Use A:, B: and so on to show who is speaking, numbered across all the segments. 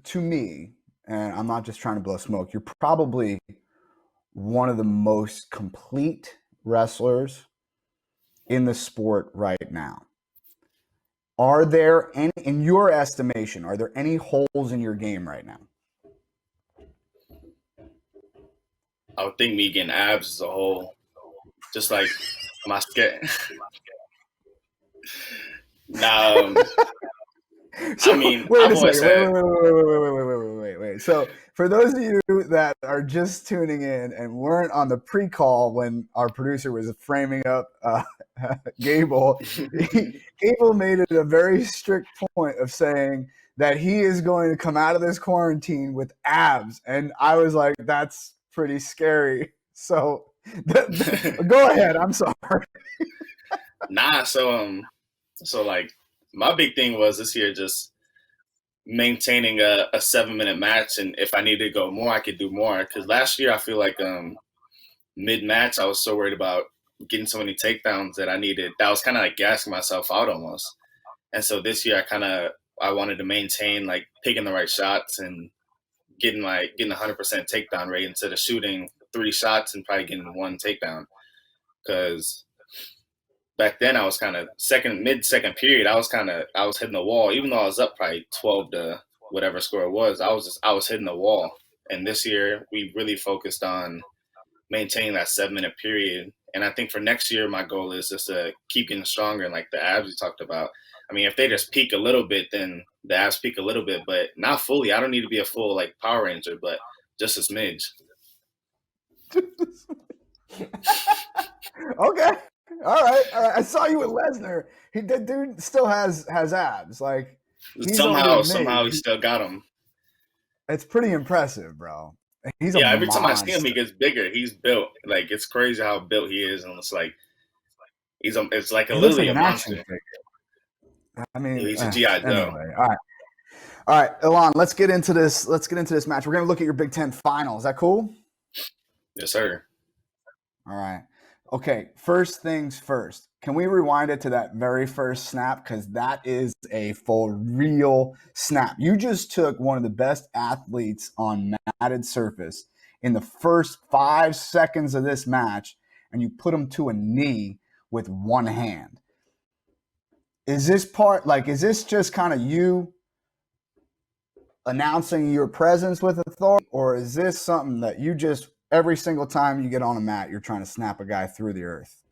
A: to me, and I'm not just trying to blow smoke, you're probably one of the most complete wrestlers in the sport right now. Are there any, in your estimation, are there any holes in your game right now?
B: I would think me getting abs as a whole, just like my skin. Now,
A: So
B: I mean,
A: wait
B: I've
A: a
B: always
A: second. Wait,
B: said,
A: wait, wait, wait, wait, wait, wait, wait, wait, wait, wait, wait. So for those of you that are just tuning in and weren't on the pre-call when our producer was framing up Gable, Gable made it a very strict point of saying that he is going to come out of this quarantine with abs, and I was like, that's pretty scary. So go ahead. I'm sorry.
B: nah. So like my big thing was this year just maintaining a 7 minute match, and if I needed to go more, I could do more. Because last year I feel like mid match I was so worried about getting so many takedowns that was kind of like gassing myself out almost. And so this year I wanted to maintain like picking the right shots and getting 100% takedown rate instead of shooting 3 shots and probably getting 1 takedown. Because back then I was kind of mid second period, I was hitting the wall, even though I was up probably 12 to whatever score it was. I was hitting the wall. And this year we really focused on maintaining that 7 minute period. And I think for next year, my goal is just to keep getting stronger, and like the abs we talked about. I mean, if they just peak a little bit, then the abs peak a little bit, but not fully. I don't need to be a full like Power Ranger, but just a smidge.
A: Okay. All right. I saw you with Lesnar. That dude still has abs. Like he's
B: Somehow,
A: overmade.
B: he still got them.
A: It's pretty impressive, bro. He's a
B: Yeah, every time I see him,
A: monster.
B: he gets bigger. He's built like it's crazy how built he is, and it's like it's like
A: He looks
B: literally
A: like
B: a
A: an action
B: monster.
A: figure. I mean,
B: He's a GI Joe.
A: anyway. All right, Elon. Let's get into this. Let's get into this match. We're gonna look at your Big Ten final. Is that cool?
B: Yes, sir.
A: All right. Okay, first things first. Can we rewind it to that very first snap? Because that is a full real snap. You just took one of the best athletes on matted surface in the first 5 seconds of this match, and you put him to a knee with one hand. Is this just kind of you announcing your presence with authority, or is this something that you just every single time you get on a mat, you're trying to snap a guy through the earth?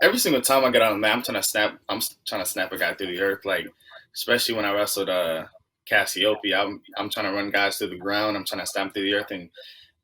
B: Every single time I get on the mat, I'm trying to snap a guy through the earth. Like, especially when I wrestled Cassiopeia, I'm trying to run guys through the ground. I'm trying to snap through the earth. And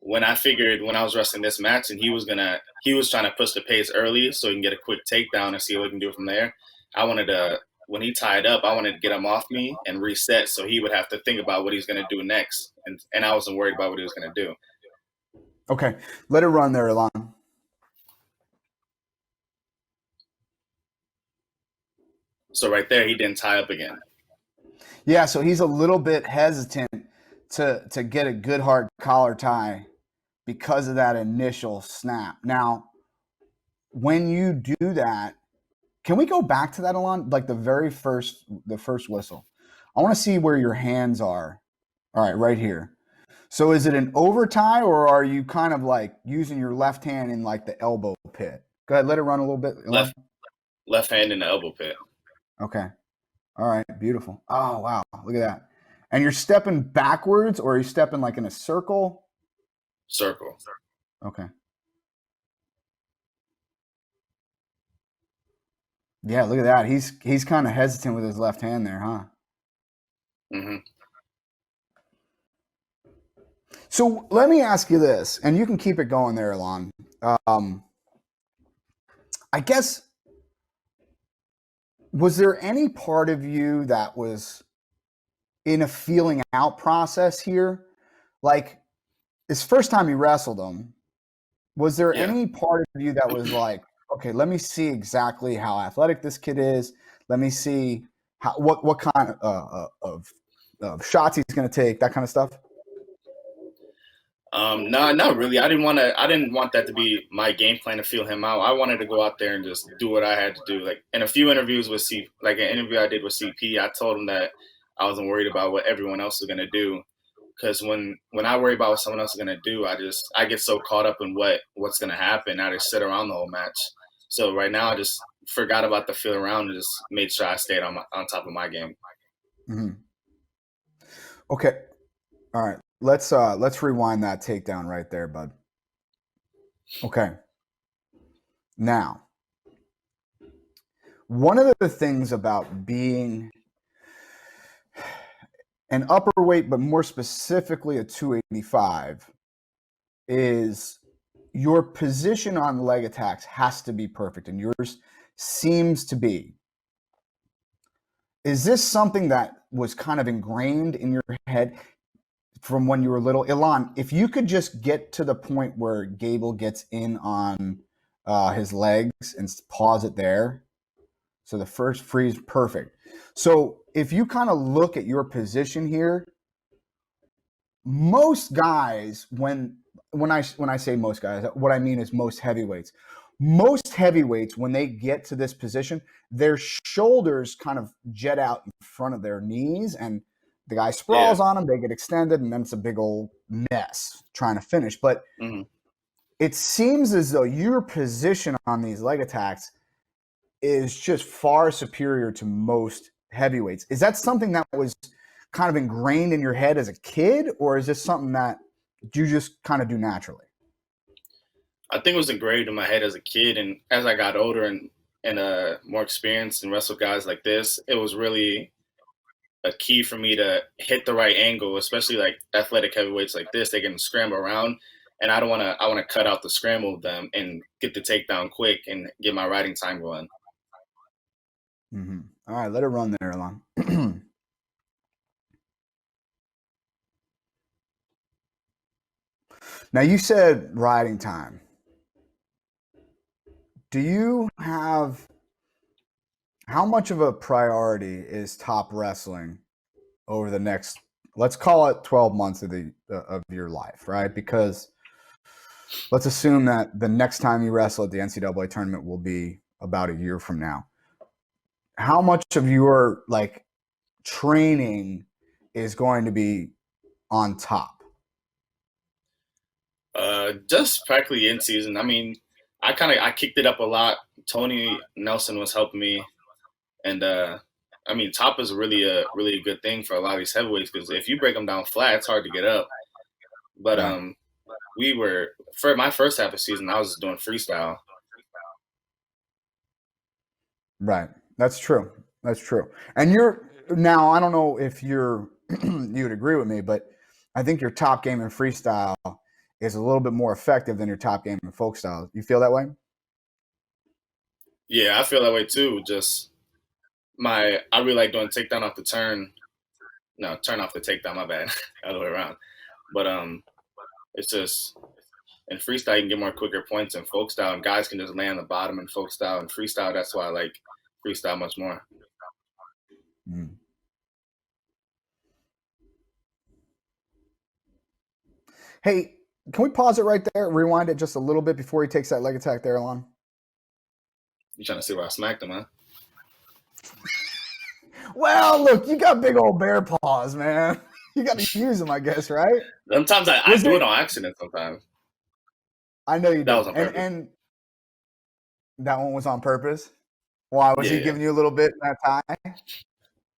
B: when I was wrestling this match, and he was trying to push the pace early so he can get a quick takedown and see what he can do from there. When he tied up, I wanted to get him off me and reset so he would have to think about what he's going to do next. And I wasn't worried about what he was going to do.
A: Okay, let it run there, Elon.
B: So right there, he didn't tie up again.
A: Yeah, so he's a little bit hesitant to get a good hard collar tie because of that initial snap. Now, when you do that, can we go back to that, Elon? Like the first whistle. I want to see where your hands are. All right, right here. So is it an over tie, or are you kind of like using your left hand in like the elbow pit? Go ahead, let it run a little bit. Elon.
B: Left hand in the elbow pit.
A: Okay. All right, beautiful. Oh, wow. Look at that. And you're stepping backwards, or are you stepping like in a circle?
B: Circle.
A: Okay. Yeah, look at that. He's kind of hesitant with his left hand there, huh?
B: Mm-hmm.
A: So let me ask you this, and you can keep it going there, Elon. I guess, was there any part of you that was in a feeling out process here? Like, it's first time you wrestled him. Was there any part of you that was like, okay, let me see exactly how athletic this kid is. Let me see what kind of shots he's going to take, that kind of stuff?
B: No, not really. I didn't want that to be my game plan to feel him out. I wanted to go out there and just do what I had to do. Like in a few interviews with an interview I did with CP, I told him that I wasn't worried about what everyone else was gonna do. Because when I worry about what someone else is gonna do, I get so caught up in what's gonna happen. I just sit around the whole match. So right now, I just forgot about the feel around and just made sure I stayed on top of my game.
A: Mm-hmm. Okay, all right. Let's rewind that takedown right there, bud. Okay. Now, one of the things about being an upper weight, but more specifically a 285, is your position on leg attacks has to be perfect, and yours seems to be. Is this something that was kind of ingrained in your head from when you were little? Ilan, if you could just get to the point where Gable gets in on his legs and pause it there. So the first freeze, perfect. So if you kind of look at your position here, most guys, when I say most guys, what I mean is most heavyweights. Most heavyweights, when they get to this position, their shoulders kind of jet out in front of their knees, and the guy sprawls on them, they get extended, and then it's a big old mess trying to finish. But it seems as though your position on these leg attacks is just far superior to most heavyweights. Is that something that was kind of ingrained in your head as a kid, or is this something that you just kind of do naturally?
B: I think it was ingrained in my head as a kid, and as I got older and more experienced and wrestled guys like this, it was really a key for me to hit the right angle, especially like athletic heavyweights like this. They can scramble around, and I want to cut out the scramble of them and get the takedown quick and get my riding time going.
A: Mm-hmm. All right, let it run there, Alon. Now, you said riding time. Do you have, how much of a priority is top wrestling over the next, let's call it 12 months of your life, right? Because let's assume that the next time you wrestle at the NCAA tournament will be about a year from now. How much of your like training is going to be on top?
B: Just practically in season. I mean, I kicked it up a lot. Tony Nelson was helping me, and I mean, top is really a good thing for a lot of these heavyweights, because if you break them down flat, it's hard to get up. But we were, for my first half of season, I was doing freestyle.
A: Right. That's true. That's true. And you're now, I don't know if you would agree with me, but I think your top game in freestyle is a little bit more effective than your top game in folk style. You feel that way?
B: Yeah, I feel that way too. Just I really like doing takedown off the turn. No, turn off the takedown, my bad. Other way around. But it's just in freestyle you can get more quicker points in folk style, and guys can just lay on the bottom in folk style and freestyle. That's why I like freestyle much more.
A: Mm. Hey, can we pause it right there? Rewind it just a little bit before he takes that leg attack there, Alon.
B: You trying to see where I smacked him, huh?
A: Well, look, you got big old bear paws, man. You got to use them, I guess, right?
B: Sometimes I do it on accident. Sometimes
A: I know you
B: that
A: did.
B: was on purpose.
A: And that one was on purpose. Why was he giving you a little bit in that tie?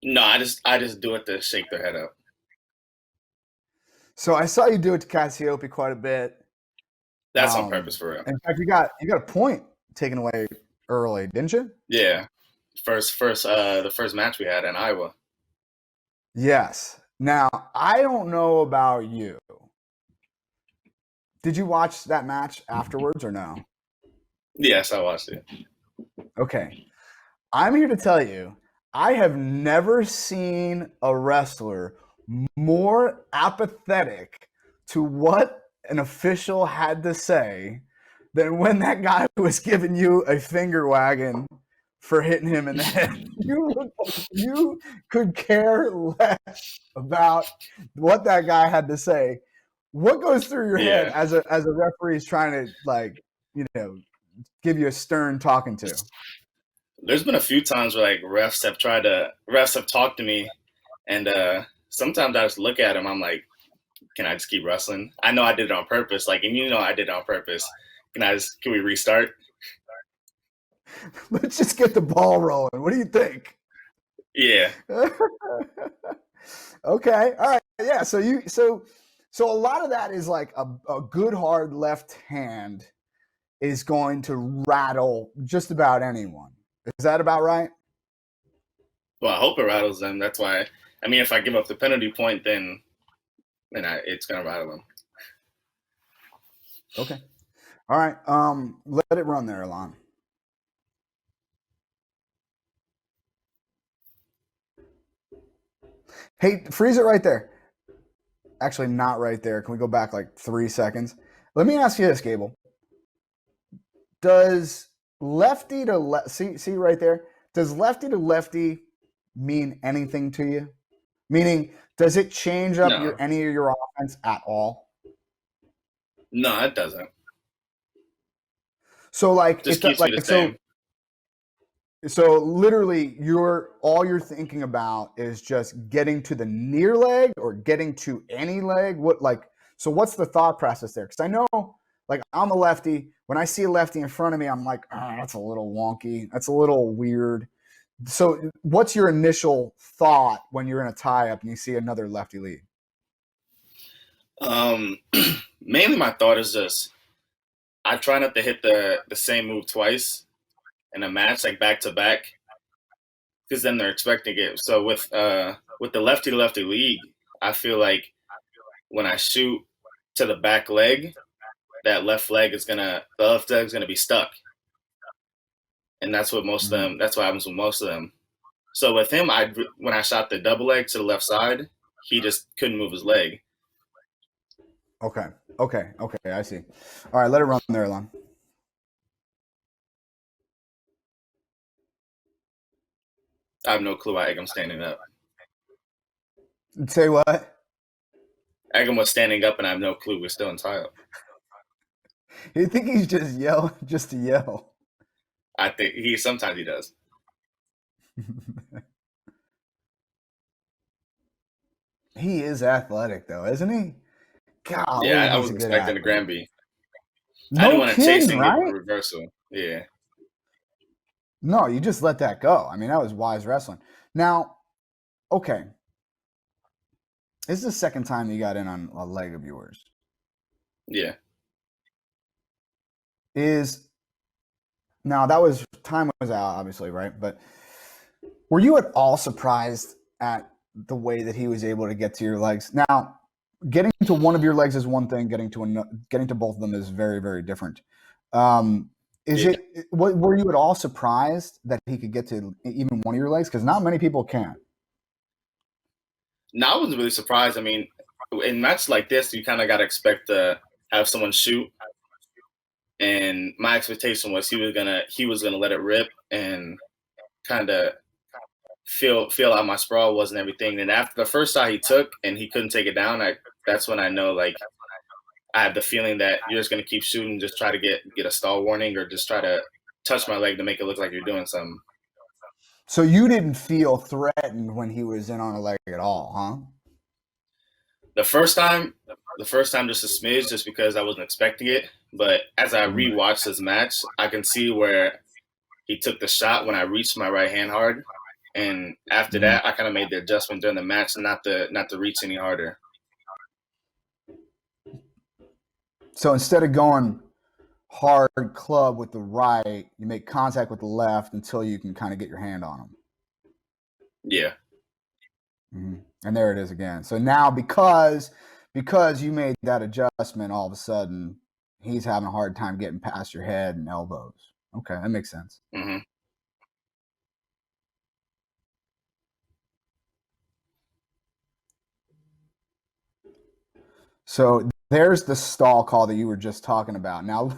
B: No, I just do it to shake their head up.
A: So I saw you do it to Cassiope quite a bit.
B: That's on purpose, for real.
A: In fact, you got a point taken away early, didn't you?
B: Yeah, the first match we had in Iowa.
A: Yes. Now, I don't know about you. Did you watch that match afterwards or no?
B: Yes, I watched it.
A: Okay. I'm here to tell you, I have never seen a wrestler more apathetic to what an official had to say than when that guy was giving you a finger wagon for hitting him in the head. You could care less about what that guy had to say. What goes through your head as a referee is trying to, give you a stern talking to?
B: There's been a few times where like refs have talked to me, And sometimes I just look at him. I'm like, can I just keep wrestling? I know I did it on purpose. Like, and I did it on purpose. Can we restart?
A: Let's just get the ball rolling. What do you think?
B: Yeah.
A: Okay. All right. Yeah. So a lot of that is like a good hard left hand is going to rattle just about anyone. Is that about right?
B: Well, I hope it rattles them. That's why. I mean, if I give up the penalty point, then it's gonna rattle them.
A: Okay. All right. Let it run there, Alon. Hey, freeze it right there. Actually, not right there. Can we go back like 3 seconds? Let me ask you this, Gable. Does lefty to see right there? Does lefty to lefty mean anything to you? Meaning, does it change up
B: No,
A: any of your offense at all?
B: no, it doesn't.
A: So like
B: Just keeps me the same.
A: So literally all you're thinking about is just getting to the near leg or getting to any leg. So what's the thought process there? Because I know, like, I'm a lefty. When I see a lefty in front of me, I'm like, oh, that's a little wonky. That's a little weird. So what's your initial thought when you're in a tie-up and you see another lefty lead?
B: Mainly my thought is just I try not to hit the same move twice in a match, like back to back, because then they're expecting it. So with the lefty to lefty league, I feel like when I shoot to the back leg, the left leg is gonna be stuck, and that's what most of them. That's what happens with most of them. So with him, when I shot the double leg to the left side, he just couldn't move his leg.
A: Okay. I see. All right, let it run there, Lon.
B: I have no clue why Eggum standing up.
A: Say what?
B: Eggum was standing up, and I have no clue. We're still in tie-up.
A: You think he's just just to yell?
B: I think sometimes he does.
A: He is athletic, though, isn't he?
B: Yeah,
A: Golly,
B: I
A: he's
B: was
A: a good
B: expecting a
A: athlete.
B: Granby. I didn't
A: No
B: want to chase
A: kidding,
B: and give a
A: right?
B: reversal. Yeah.
A: No, you just let that go. I mean, that was wise wrestling. Now, okay, this is the second time you got in on a leg of yours.
B: Yeah.
A: Now that was time was out, obviously, right? But were you at all surprised at the way that he was able to get to your legs? Now, getting to one of your legs is one thing. Getting to both of them is very, very different.
B: Yeah.
A: Were you at all surprised that he could get to even one of your legs? Because not many people can.
B: No, I was really surprised. I mean, in matches like this, you kind of got to expect to have someone shoot, and my expectation was he was gonna let it rip and kind of feel out my sprawl wasn't everything. And after the first shot he took and he couldn't take it down, that's when I know, like, I have the feeling that you're just gonna keep shooting, just try to get a stall warning or just try to touch my leg to make it look like you're doing something.
A: So you didn't feel threatened when he was in on a leg at all, huh?
B: The first time, just a smidge, just because I wasn't expecting it. But as I rewatched this match, I can see where he took the shot when I reached my right hand hard, and after that, I kind of made the adjustment during the match not to reach any harder.
A: So instead of going hard club with the right, you make contact with the left until you can kind of get your hand on him.
B: Yeah.
A: Mm-hmm. And there it is again. So now because you made that adjustment, all of a sudden he's having a hard time getting past your head and elbows. Okay, that makes sense.
B: Mm-hmm.
A: So there's the stall call that you were just talking about. Now,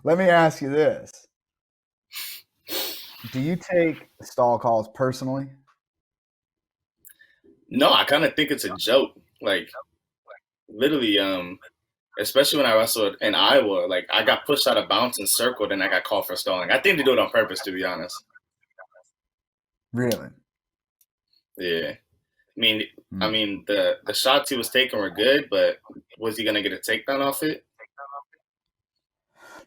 A: let me ask you this. Do you take stall calls personally?
B: No, I kind of think it's a joke. Like, literally, especially when I wrestled in Iowa, like, I got pushed out of bounds and circled, and I got called for stalling. I think they do it on purpose, to be honest.
A: Really?
B: Yeah. I mean, the shots he was taking were good, but was he gonna get a takedown off it?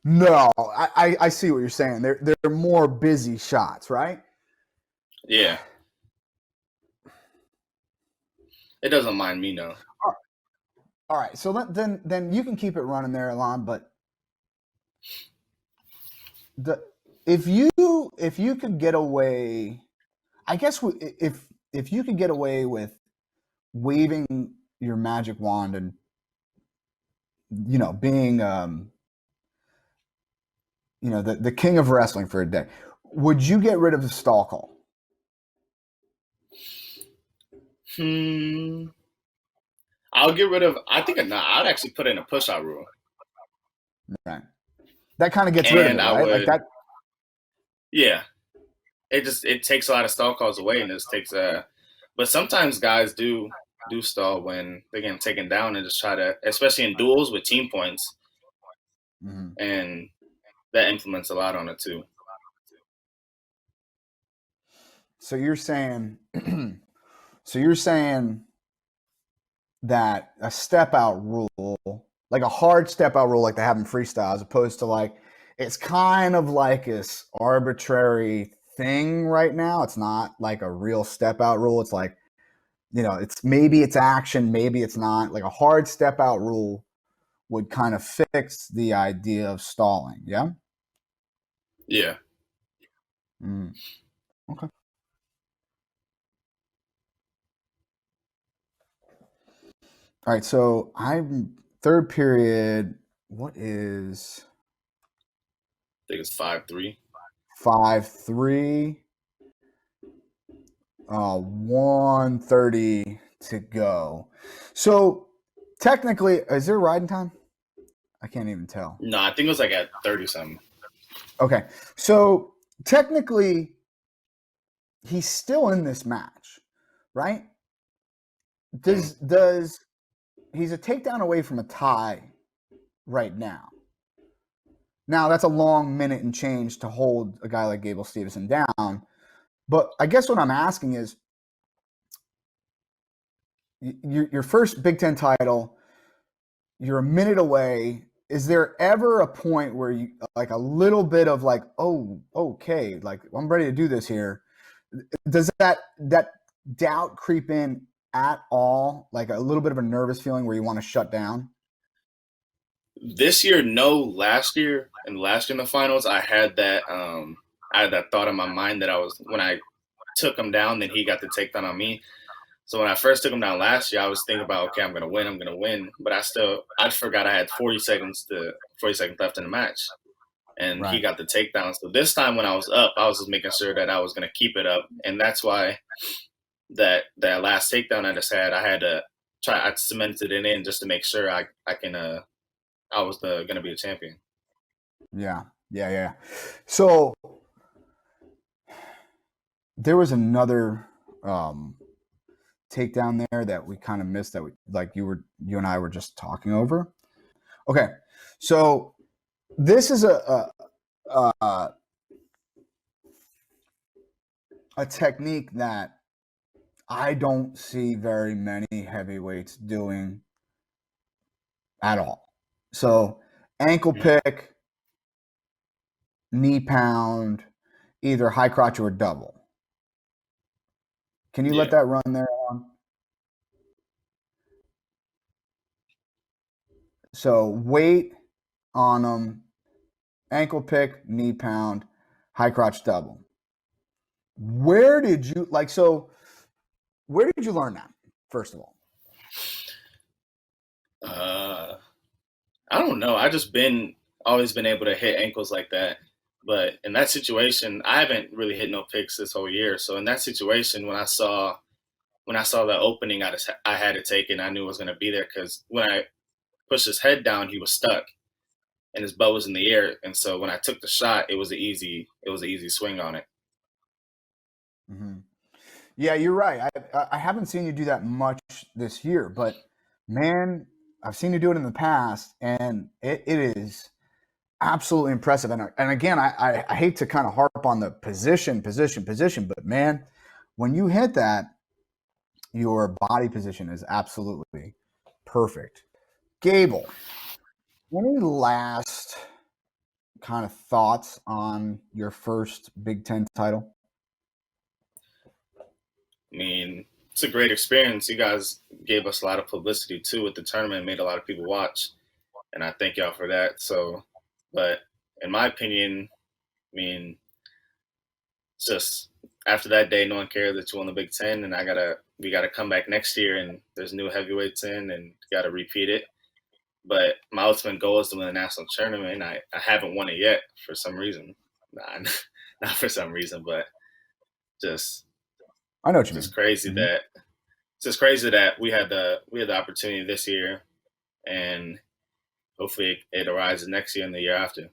A: No, I see what you're saying. They're more busy shots, right?
B: Yeah. It doesn't mind me, no.
A: All right, so then you can keep it running there, Alon. But if you could get away, I guess if you could get away with waving your magic wand and being the king of wrestling for a day, would you get rid of the stall call?
B: I'll get rid of. I think I'd actually put in a push-out rule.
A: Right. That kind of gets rid of
B: And
A: it,
B: I
A: right? Like
B: would.
A: that.
B: Yeah. It takes a lot of stall calls away, and it just takes But sometimes guys do stall when they're getting taken down and just try to, especially in duels with team points, and that implements a lot on it too.
A: So you're saying, that a step out rule, like a hard step out rule, like they have in freestyle, as opposed to like it's kind of like this arbitrary thing right now. It's not like a real step out rule. It's like, it's action, maybe it's not. Like a hard step out rule would kind of fix the idea of stalling. Yeah.
B: Yeah.
A: Okay. All right. So I'm third period. What is?
B: I think it's 5-3.
A: 5-3. 1:30 to go. So technically, is there riding time? I can't even tell.
B: No, I think it was like at 30 something.
A: Okay. So technically, he's still in this match, right? Does he's a takedown away from a tie right now? Now that's a long minute and change to hold a guy like Gable Steveson down. But I guess what I'm asking is, your first Big Ten title, you're a minute away. Is there ever a point where you like a little bit of like, oh, okay, like I'm ready to do this here? Does that doubt creep in at all? Like a little bit of a nervous feeling where you want to shut down?
B: This year, no. Last year in the finals, I had that thought in my mind that when I took him down, then he got the takedown on me. So when I first took him down last year, I was thinking about, okay, I'm gonna win. But I forgot I had 40 seconds left in the match, and He got the takedown. So this time when I was up, I was just making sure that I was gonna keep it up, and that's why that last takedown I just had, I had to try. I cemented it in just to make sure I was gonna be a champion.
A: Yeah. So there was another takedown there that we kind of missed, that you and I were just talking over. Okay, so this is a technique that I don't see very many heavyweights doing at all. So ankle pick, knee pound, either high crotch or double. Can you let that run there on? So weight on them, ankle pick, knee pound, high crotch double. Where did you learn that, first of all?
B: I don't know. I just always been able to hit ankles like that. But in that situation, I haven't really hit no picks this whole year. So in that situation, when I saw the opening, I had it taken. I knew it was going to be there, because when I pushed his head down, he was stuck, and his butt was in the air. And so when I took the shot, it was an easy swing on it.
A: Mm-hmm. Yeah, you're right. I haven't seen you do that much this year, but man, I've seen you do it in the past, and it is absolutely impressive. And again, I hate to kind of harp on the position, but man, when you hit that, your body position is absolutely perfect. Gable, any last kind of thoughts on your first Big Ten title?
B: I mean, it's a great experience. You guys gave us a lot of publicity too with the tournament, made a lot of people watch, and I thank y'all for that. So, but in my opinion, I mean, it's just after that day, no one cares that you won the Big Ten, and we gotta come back next year, and there's new heavyweights in, and gotta repeat it. But my ultimate goal is to win the national tournament. I haven't won it yet for some reason. Nah, not for some reason, but just
A: I know what you mean.
B: just crazy
A: Mhm.
B: that it's just crazy that we had the opportunity this year, and hopefully it arises next year and the year after.